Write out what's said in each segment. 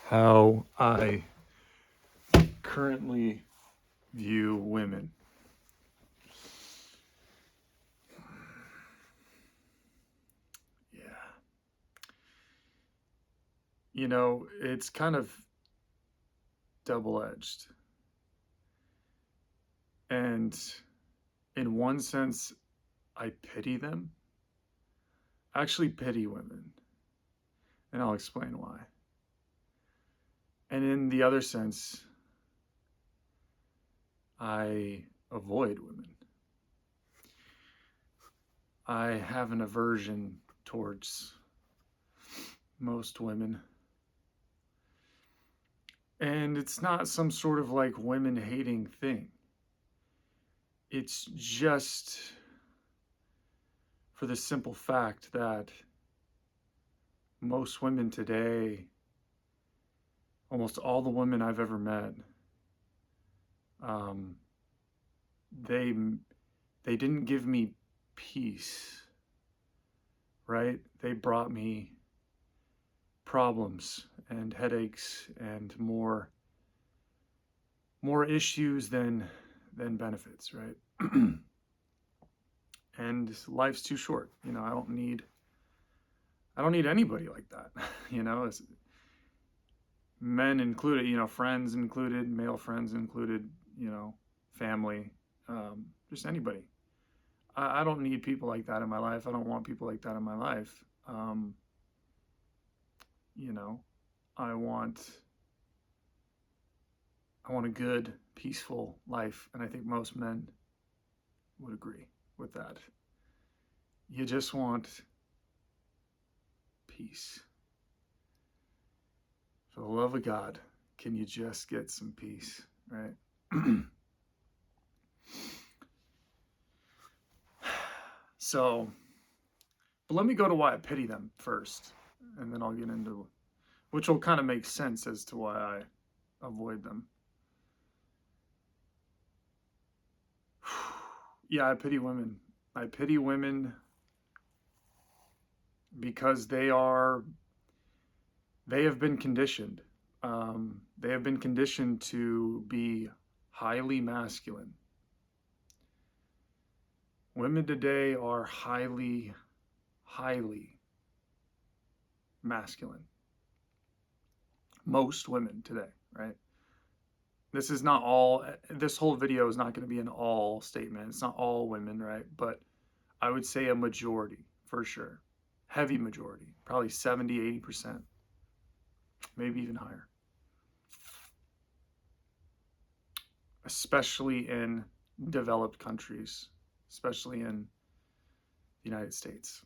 how I currently view women. Yeah. It's kind of double edged. And in one sense, I pity them. I actually pity women, and I'll explain why. And in the other sense, I avoid women. I have an aversion towards most women. And it's not some sort of like women hating thing. It's just for the simple fact that most women today, almost all the women I've ever met, um, they they didn't give me peace, right? They brought me problems and headaches and more issues than benefits, right? And life's too short. I don't need anybody like that. As men included, friends included, male friends included, family, just anybody. I don't need people like that in my life. I don't want people like that in my life. You know, I want I want a good, peaceful life, and I think most men would agree with that. You just want peace. For the love of God, can you just get some peace, right? So, but let me go to why I pity them first, and then I'll get into which will kind of make sense as to why I avoid them. Yeah, I pity women. I pity women because they have been conditioned. They have been conditioned to be highly masculine. Women today are highly masculine. Most women today, right? This is not all, this whole video is not going to be an all statement. It's not all women, right? But I would say a majority for sure. Heavy majority, probably 70, 80%, maybe even higher. Especially in developed countries, especially in the United States.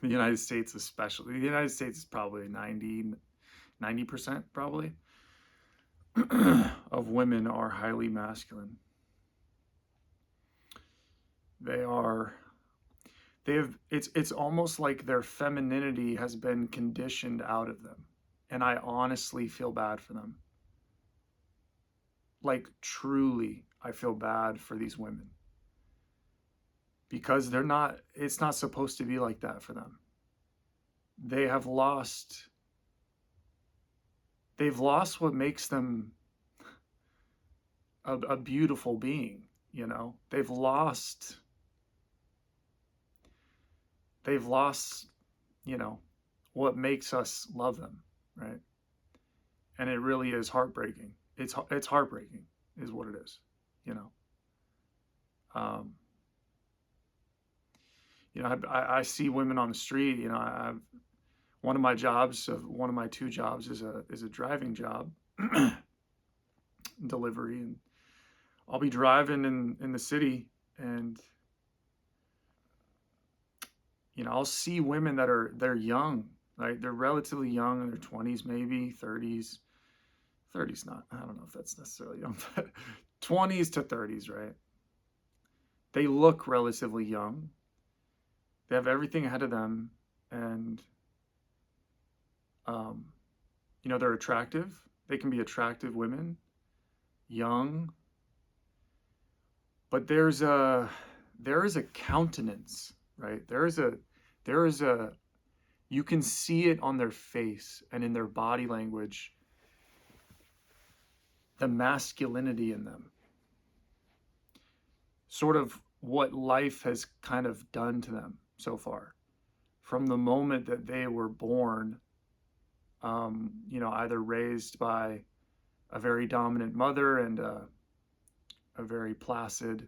The United States, especially. The United States is probably 90% probably of women are highly masculine. They are it's almost like their femininity has been conditioned out of them. And I honestly feel bad for them. Like truly, I feel bad for these women. Because it's not supposed to be like that for them. They have lost they've lost what makes them a beautiful being, they've lost, you know, what makes us love them, right? And it really is heartbreaking. It's heartbreaking, is what it is, you know. Um, I see women on the street. I've one of my two jobs is a driving job, delivery, and I'll be driving in the city, and I'll see women they're young, right? They're relatively young in their 20s, maybe 30s. 30s not. I don't know if that's necessarily young, but 20s to 30s, right? They look relatively young. They have everything ahead of them, and um, they're attractive. They can be attractive women, young, but there is a countenance, right? There is a you can see it on their face and in their body language the masculinity in them, sort of what life has kind of done to them so far from the moment that they were born, either raised by a very dominant mother and a very placid,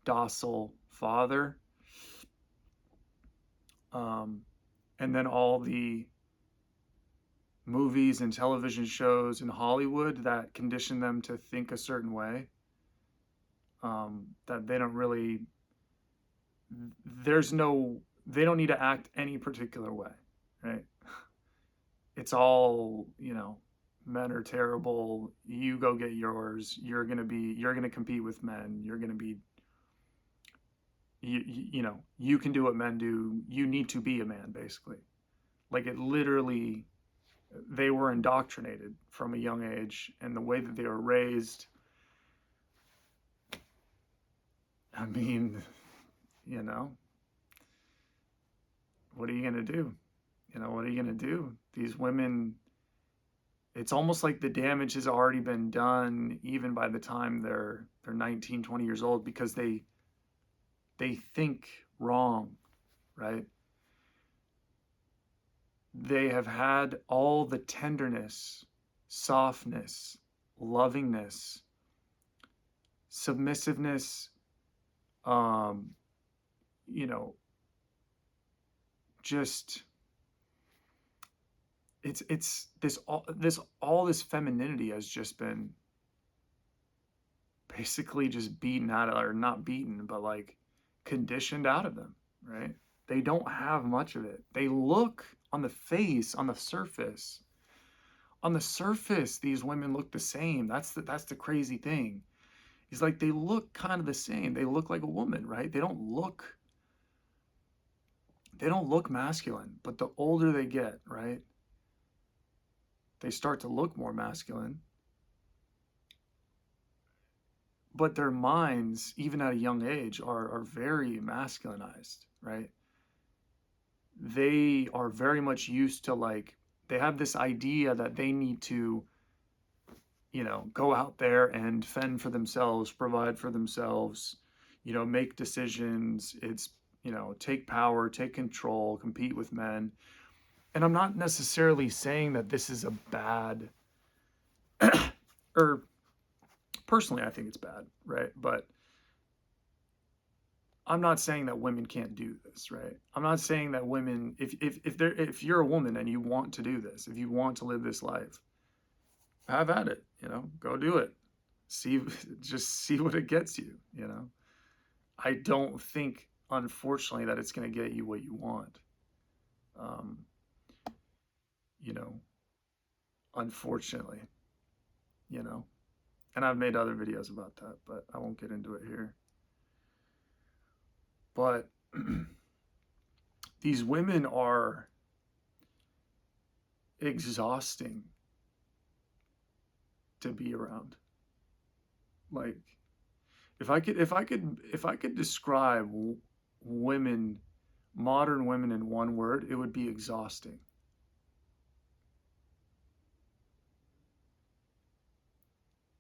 docile father. And then all the movies and television shows in Hollywood that condition them to think a certain way, that they don't really, they don't need to act any particular way, right? It's all, men are terrible. You go get yours. You're going to compete with men. You're going to be, you can do what men do. You need to be a man, basically. Like it literally, they were indoctrinated from a young age, and the way that they were raised, I mean, what are you going to do? What are you going to do? These women, it's almost like the damage has already been done even by the time they're 19, 20 years old, because they think wrong, right? They have had all the tenderness, softness, lovingness, submissiveness, you know, just it's this femininity has just been basically just beaten out of, or not beaten, but like conditioned out of them, right? They don't have much of it. They look on the face, on the surface. On the surface, these women look the same. That's the crazy thing. It's like they look kind of the same. They look like a woman, right? They don't look masculine, but the older they get, right? They start to look more masculine. But their minds, even at a young age, are very masculinized, right? They are very much used to, like, they have this idea that they need to, go out there and fend for themselves, provide for themselves, make decisions. It's, take power, take control, compete with men. And I'm not necessarily saying that this is a bad, or personally, I think it's bad, right? But I'm not saying that women can't do this, right? I'm not saying that women, if you're a woman and you want to do this, if you want to live this life, have at it, go do it. See, just see what it gets you. I don't think, unfortunately, that it's going to get you what you want. Um, you know, Unfortunately, you know. And I've made other videos about that, but I won't get into it here. But these women are exhausting to be around. Like, if I could describe women, modern women, in one word, it would be exhausting.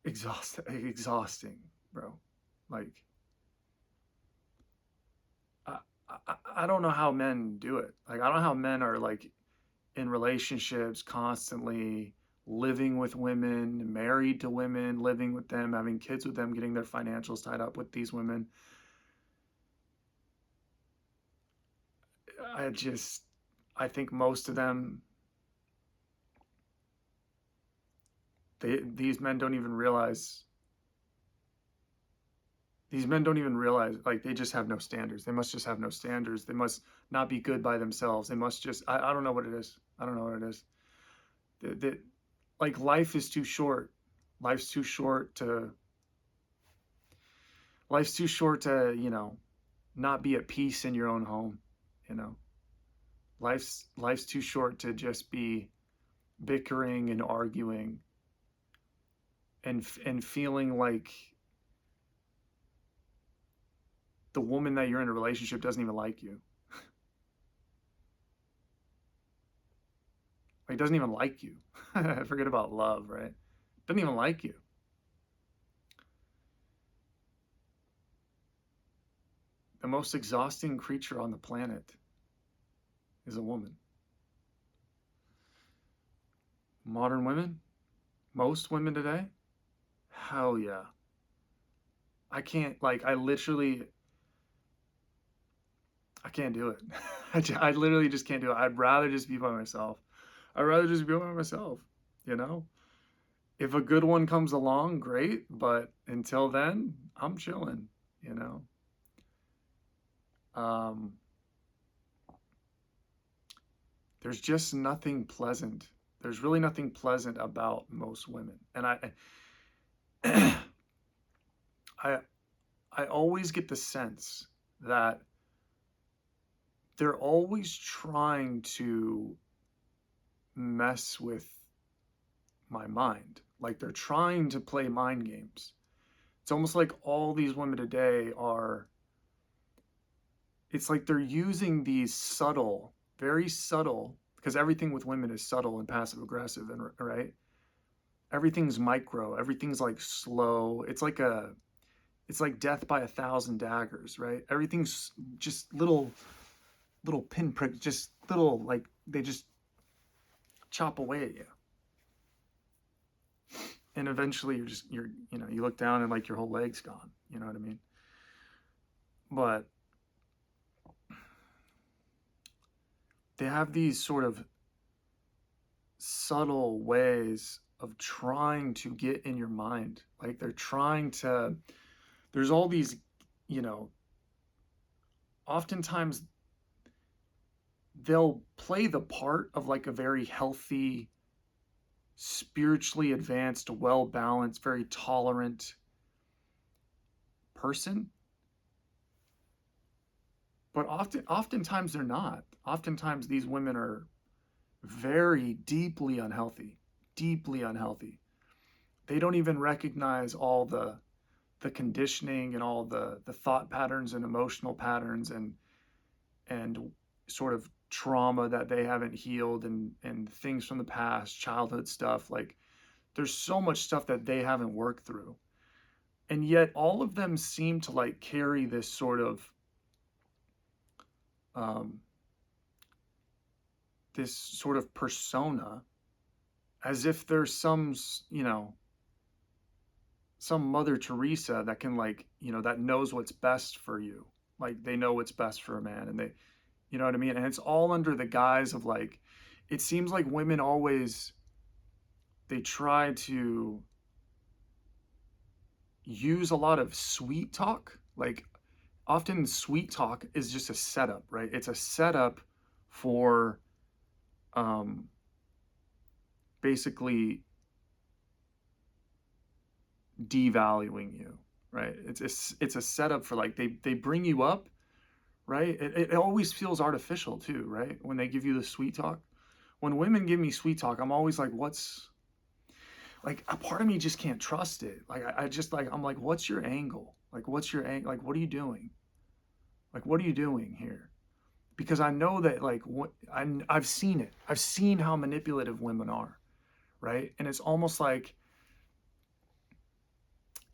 Exhausting, bro. Like, I, I don't know how men do it. Like, I don't know how men are, like, in relationships constantly, living with women, married to women, living with them, having kids with them, getting their financials tied up with these women. I just, I think most of them, these men don't even realize, like, they just have no standards. They must just have no standards. They must not be good by themselves. They must just, I don't know what it is. I don't know what it is. Like, life is too short. Life's too short to, life's too short to, not be at peace in your own home, you know. Life's too short to just be bickering and arguing and feeling like the woman that you're in a relationship doesn't even like you. Like, doesn't even like you. Forget about love, right? Doesn't even like you. The most exhausting creature on the planet is a woman. Modern women, most women today, hell yeah. I can't, like, I can't do it. I literally just can't do it. I'd rather just be by myself. I'd rather just be by myself, you know? If a good one comes along, great, but until then, I'm chilling, you know? Um, there's just nothing pleasant. There's really nothing pleasant about most women. And I I always get the sense that they're always trying to mess with my mind. Like they're trying to play mind games. It's almost like all these women today are, it's like they're using these subtle, very subtle, because everything with women is subtle and passive aggressive, and right? Everything's micro, everything's like slow. It's like death by a thousand daggers, right? Everything's just little pinprick, just little, like they just chop away at you. And eventually you look down and like your whole leg's gone. You know what I mean? But they have these sort of subtle ways of trying to get in your mind. Like they're trying to, there's all these, you know, oftentimes they'll play the part of like a very healthy, spiritually advanced, well balanced, very tolerant person. But oftentimes they're not. Oftentimes these women are very deeply unhealthy, deeply unhealthy. They don't even recognize all the conditioning and all the thought patterns and emotional patterns and sort of trauma that they haven't healed and things from the past, childhood stuff. Like there's so much stuff that they haven't worked through. And yet all of them seem to like carry this sort of um, this sort of persona as if there's some, you know, some Mother Teresa that can like, you know, that knows what's best for you. Like they know what's best for a man and they, you know what I mean? And it's all under the guise of like, it seems like women always, they try to use a lot of sweet talk. Like often sweet talk is just a setup, right? It's a setup for um, basically devaluing you, right? It's a setup for like they bring you up, right? It always feels artificial too, right? When they give you the sweet talk. When women give me sweet talk, I'm always like, what's like a part of me just can't trust it. Like I just like I'm like, what's your angle? Like what's your angle? Like what are you doing? Like what are you doing here? Because I know that like what I've seen it. I've seen how manipulative women are, right? And it's almost like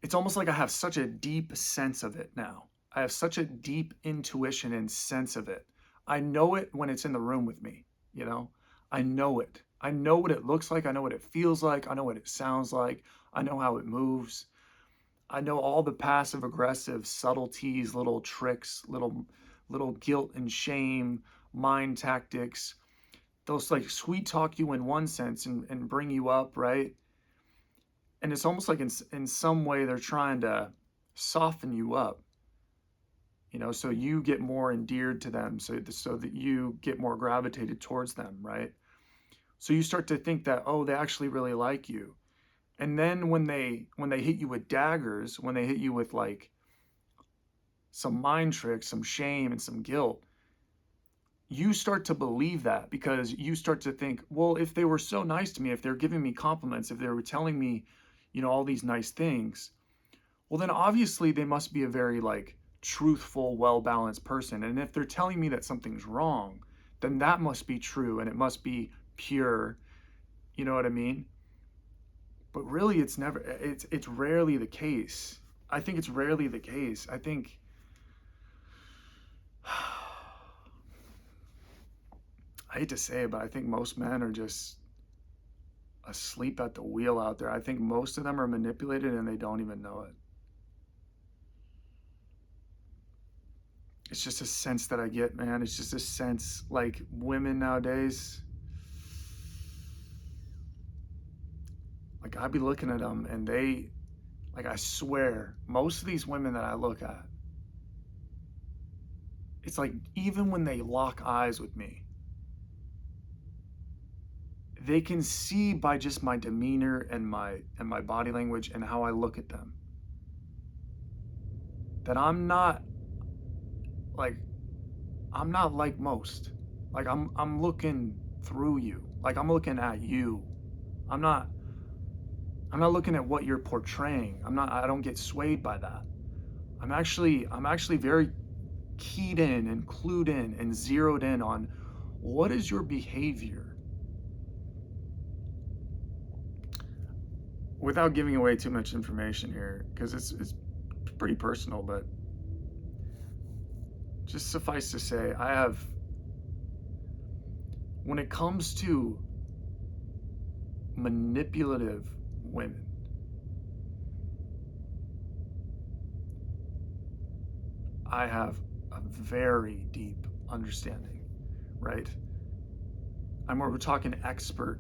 I have such a deep sense of it now. I have such a deep intuition and sense of it. I know it when it's in the room with me, you know? I know it. I know what it looks like. I know what it feels like. I know what it sounds like. I know how it moves. I know all the passive aggressive subtleties, little tricks, little guilt and shame, mind tactics. Those like sweet talk you in one sense and bring you up, right? And it's almost like in some way they're trying to soften you up, you know, so you get more endeared to them, so that you get more gravitated towards them, right? So you start to think that, oh, they actually really like you. And then when they hit you with daggers, when they hit you with like some mind tricks, some shame and some guilt, you start to believe that because you start to think, well, if they were so nice to me, if they're giving me compliments, if they were telling me, you know, all these nice things, well, then obviously they must be a very like truthful, well balanced person. And if they're telling me that something's wrong, then that must be true and it must be pure. You know what I mean? But really, it's rarely the case. I think it's rarely the case. I think I hate to say it, but I think most men are just asleep at the wheel out there. I think most of them are manipulated and they don't even know it. It's just a sense that I get, man. It's just a sense, like, women nowadays, like, I'd be looking at them and like, I swear, most of these women that I look at, it's like, even when they lock eyes with me, they can see by just my demeanor and my body language and how I look at them that like I'm not like most. Like I'm looking through you. Like I'm looking at you. I'm not I'm not looking at what you're portraying. I don't get swayed by that. I'm actually very keyed in and clued in and zeroed in on what is your behavior. Without giving away too much information here, because it's pretty personal, but just suffice to say, when it comes to manipulative women, I have a very deep understanding, right? We're talking expert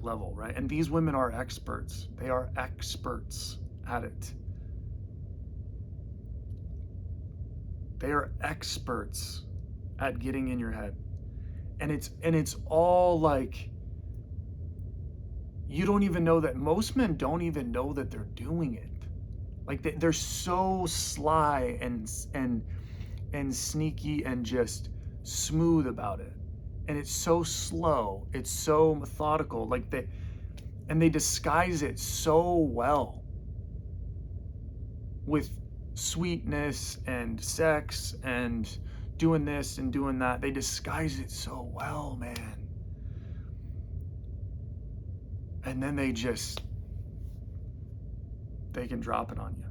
level, right? And these women are experts. They are experts at it. They are experts at getting in your head. And it's all like, you don't even know that. Most men don't even know that they're doing it. Like they're so sly and sneaky and just smooth about it. And it's so slow. It's so methodical. They disguise it so well with sweetness and sex and doing this and doing that. They disguise it so well, man. And then they can drop it on you,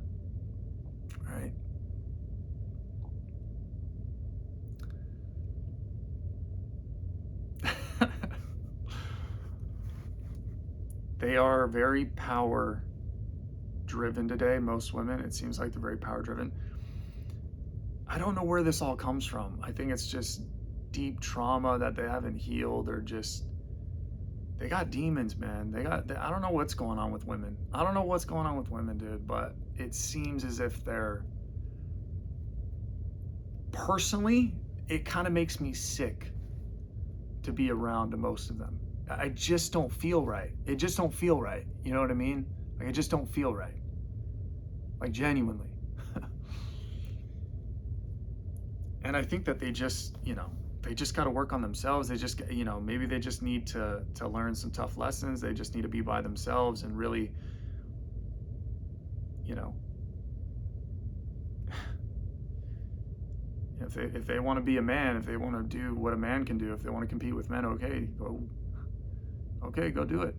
right? They are very power driven today. Most women, it seems like they're very power driven. I don't know where this all comes from. I think it's just deep trauma that they haven't healed, or just they got demons, man. I don't know what's going on with women. I don't know what's going on with women, dude, but it seems as if they're, personally, it kind of makes me sick to be around most of them. I just don't feel right. It just don't feel right. You know what I mean? Like, I just don't feel right. Like, genuinely. And I think that they just got to work on themselves. They just, maybe they just need to learn some tough lessons. They just need to be by themselves and really, if they want to be a man, if they want to do what a man can do, if they want to compete with men, okay, go do it.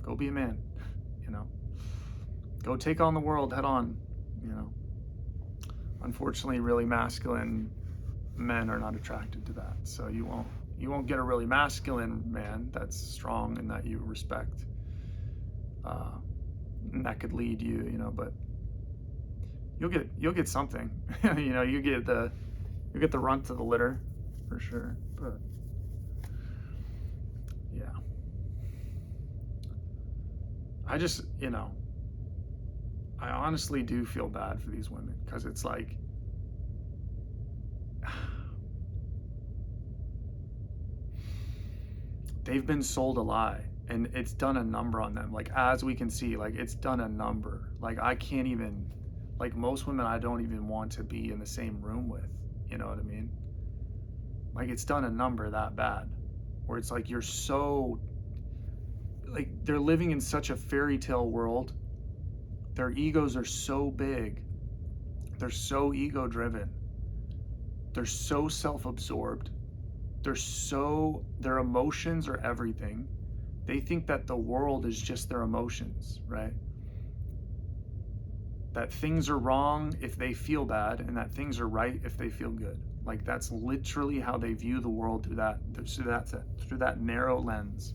Go be a man. Go take on the world head on. Unfortunately, really masculine men are not attracted to that. So you won't get a really masculine man that's strong and that you respect. And that could lead you, but you'll get something. You get the runt of the litter for sure. But yeah, I just, I honestly do feel bad for these women, because it's like, they've been sold a lie, and it's done a number on them. Like, as we can see, like, it's done a number. Like, I can't even, like, most women I don't even want to be in the same room with. You know what I mean? Like, it's done a number that bad, where it's like, you're so, like, they're living in such a fairy tale world. Their egos are so big. They're so ego driven. They're so self-absorbed. Their emotions are everything. They think that the world is just their emotions, right? That things are wrong if they feel bad, and that things are right if they feel good. Like that's literally how they view the world through that narrow lens.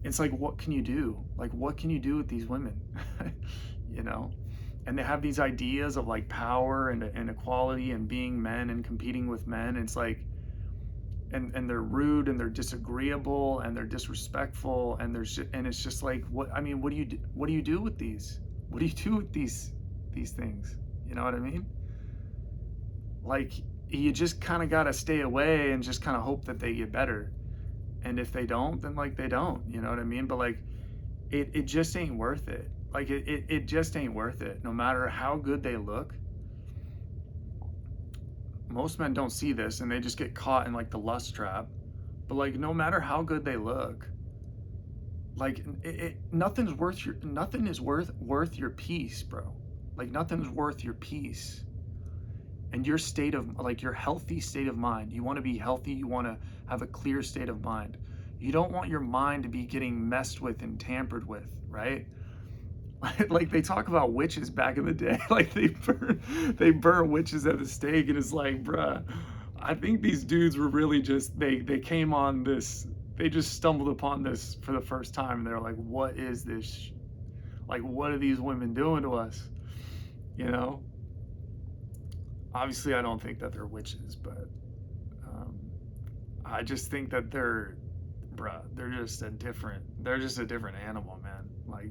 It's like, what can you do? Like, what can you do with these women? you know? And they have these ideas of like power and equality and being men and competing with men. It's like, and they're rude and they're disagreeable and they're disrespectful and and it's just like, what, I mean, what do you do with these? What do you do with these things? You know what I mean? Like, you just kind of got to stay away and just kind of hope that they get better. And if they don't, then like they don't, you know what I mean? But like, it just ain't worth it. Like it just ain't worth it. No matter how good they look, most men don't see this and they just get caught in like the lust trap. But like, no matter how good they look, like nothing is worth your peace, bro. Like nothing's worth your peace and your state of like your healthy state of mind. You want to be healthy. You want to have a clear state of mind. You don't want your mind to be getting messed with and tampered with, right? Like they talk about witches back in the day, like they burn witches at the stake, and it's like, bruh, I think these dudes were really just they came on this, they just stumbled upon this for the first time, and they're like, what is this? Like, what are these women doing to us? You know? Obviously, I don't think that they're witches, but um, I just think that bruh, they're just a different animal, man. Like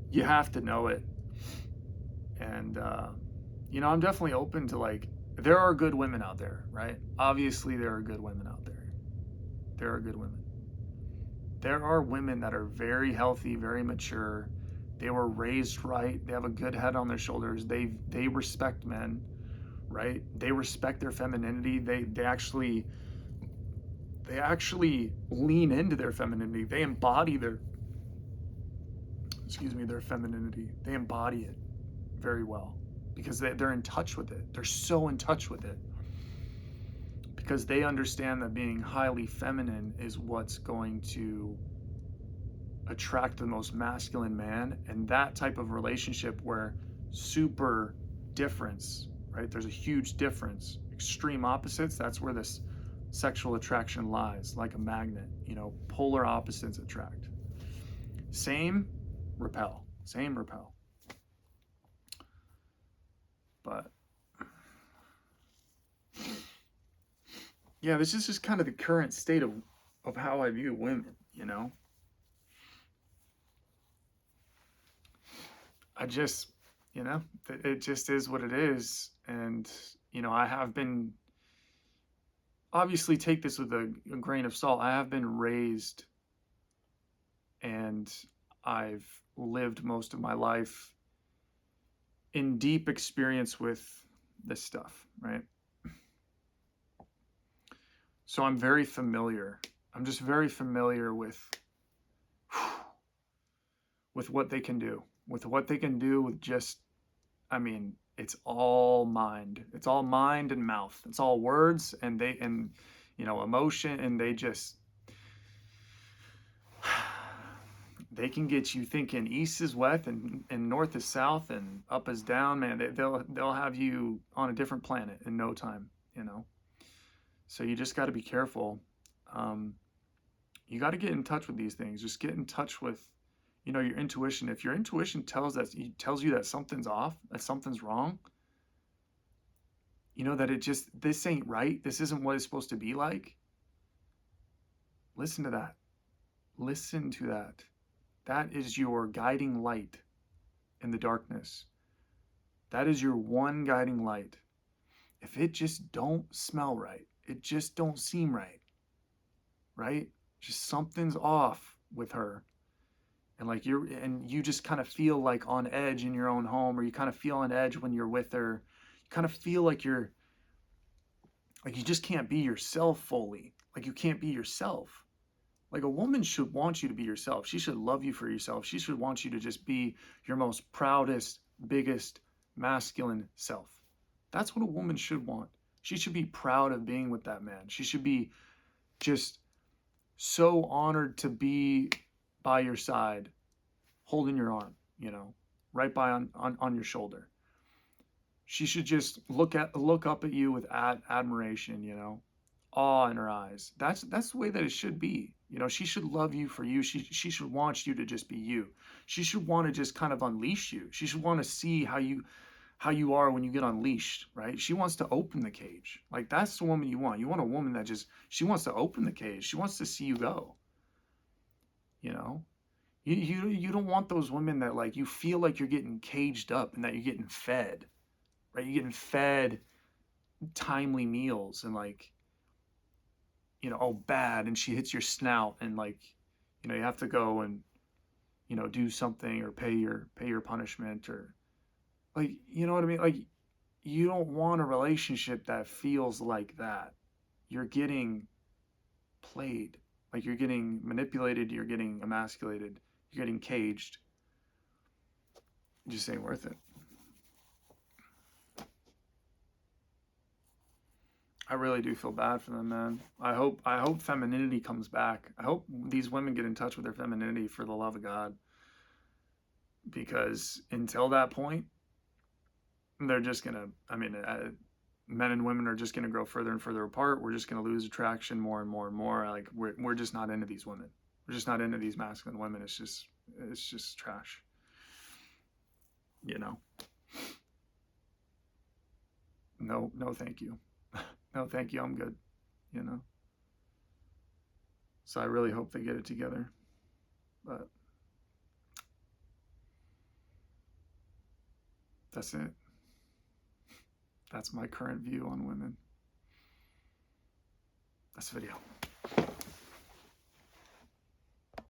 you have to know it. And I'm definitely open to like, there are good women out there, right? Obviously there are good women out there. There are good women. There are women that are very healthy, very mature. They were raised right. They have a good head on their shoulders. They respect men, right? They respect their femininity. They actually lean into their femininity. They embody their femininity. They embody it very well because they're in touch with it. They're so in touch with it because they understand that being highly feminine is what's going to attract the most masculine man. And that type of relationship where super difference, right? There's a huge difference, extreme opposites. That's where this sexual attraction lies, like a magnet. Polar opposites attract. Same, repel. Same, repel. But yeah, this is just kind of the current state of how I view women. I just, it just is what it is. And, I have been, obviously take this with a grain of salt. I have been raised and I've lived most of my life in deep experience with this stuff, right? So I'm very familiar. I'm just very familiar with what they can do, with just, I mean, it's all mind. It's all mind and mouth. It's all words and emotion, and they can get you thinking east is west and north is south and up is down, man. They'll have you on a different planet in no time. So you just got to be careful. You got to get in touch with these things. Just get in touch with, your intuition. If your intuition tells you that something's off, that something's wrong, that this ain't right. This isn't what it's supposed to be like. Listen to that. Listen to that. That is your guiding light in the darkness. That is your one guiding light. If it just don't smell right, it just don't seem right? Just something's off with her. And like you just kind of feel like on edge in your own home, or you kind of feel on edge when you're with her. You kind of feel like you just can't be yourself fully. Like you can't be yourself. Like a woman should want you to be yourself. She should love you for yourself. She should want you to just be your most proudest, biggest, masculine self. That's what a woman should want. She should be proud of being with that man. She should be just so honored to be by your side, holding your arm, you know, right by on your shoulder. She should just look up at you with admiration, you know, awe in her eyes. That's the way that it should be. You know, she should love you for you. She should want you to just be you. She should want to just kind of unleash you. She should want to see how you are when you get unleashed, right? She wants to open the cage. Like that's the woman you want. You want a woman that just she wants to open the cage. She wants to see you go, you know? You don't want those women that like you feel like you're getting caged up and that you're getting fed, right? You're getting fed timely meals and like, you know, oh bad and she hits your snout and like, you know, you have to go and, you know, do something or pay your punishment or like, you know what I mean? Like you don't want a relationship that feels like that. You're getting played. Like you're getting manipulated, you're getting emasculated, you're getting caged. It just ain't worth it. I really do feel bad for them, man. I hope femininity comes back. I hope these women get in touch with their femininity for the love of God. Because until that point, they're just gonna. I mean, men and women are just gonna grow further and further apart. We're just gonna lose attraction more and more and more. Like we're just not into these women. We're just not into these masculine women. It's just trash. You know. No, no, thank you. No, thank you. I'm good. You know. So I really hope they get it together. But that's it. That's my current view on women. This video.